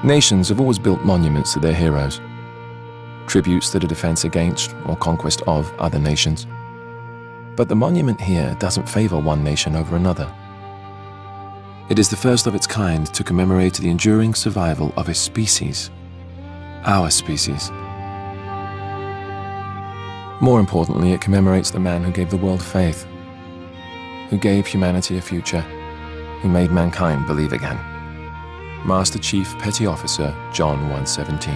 Nations have always built monuments to their heroes, tributes that are defense against or conquest of other nations. But the monument here doesn't favor one nation over another. It is the first of its kind to commemorate the enduring survival of a species, our species. More importantly, it commemorates the man who gave the world faith, who gave humanity a future, who made mankind believe again. Master Chief Petty Officer John 117.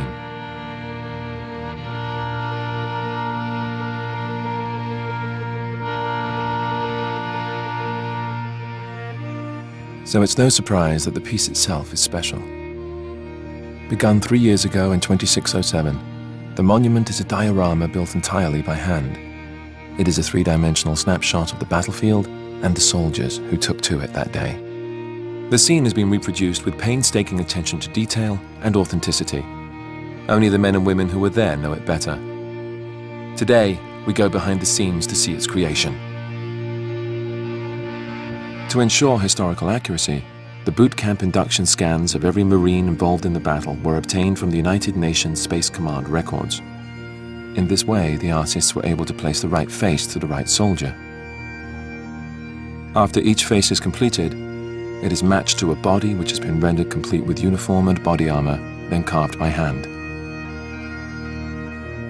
So it's no surprise that the piece itself is special. Begun 3 years ago in 2607, the monument is a diorama built entirely by hand. It is a three-dimensional snapshot of the battlefield and the soldiers who took to it that day. The scene has been reproduced with painstaking attention to detail and authenticity. Only the men and women who were there know it better. Today, we go behind the scenes to see its creation. To ensure historical accuracy, the boot camp induction scans of every Marine involved in the battle were obtained from the United Nations Space Command records. In this way, the artists were able to place the right face to the right soldier. After each face is completed, it is matched to a body which has been rendered complete with uniform and body armor, then carved by hand.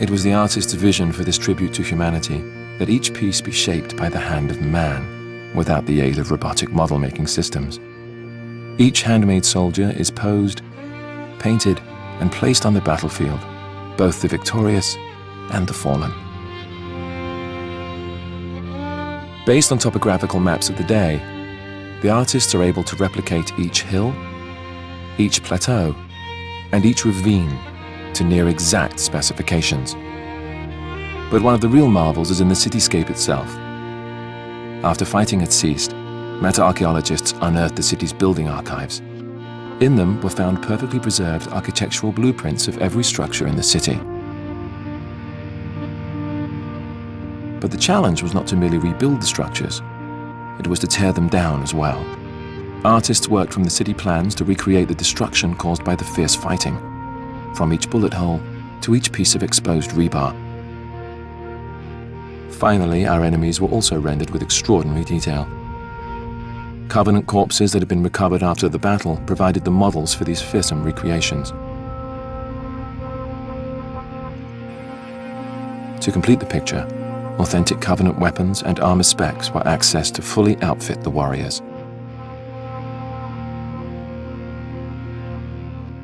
It was the artist's vision for this tribute to humanity that each piece be shaped by the hand of man, without the aid of robotic model-making systems. Each handmade soldier is posed, painted, and placed on the battlefield, both the victorious and the fallen. Based on topographical maps of the day, the artists are able to replicate each hill, each plateau, and each ravine to near exact specifications. But one of the real marvels is in the cityscape itself. After fighting had ceased, meta-archaeologists unearthed the city's building archives. In them were found perfectly preserved architectural blueprints of every structure in the city. But the challenge was not to merely rebuild the structures, it was to tear them down as well. Artists worked from the city plans to recreate the destruction caused by the fierce fighting, from each bullet hole to each piece of exposed rebar. Finally, our enemies were also rendered with extraordinary detail. Covenant corpses that had been recovered after the battle provided the models for these fearsome recreations. To complete the picture, authentic Covenant weapons and armor specs were accessed to fully outfit the warriors.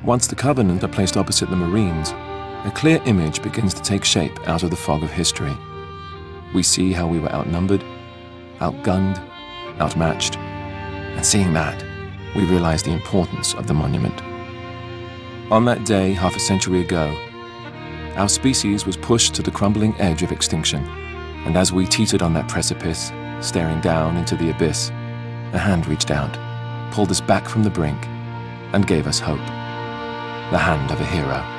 Once the Covenant are placed opposite the Marines, a clear image begins to take shape out of the fog of history. We see how we were outnumbered, outgunned, outmatched, and seeing that, we realize the importance of the monument. On that day, half a century ago, our species was pushed to the crumbling edge of extinction, and as we teetered on that precipice, staring down into the abyss, a hand reached out, pulled us back from the brink, and gave us hope. The hand of a hero.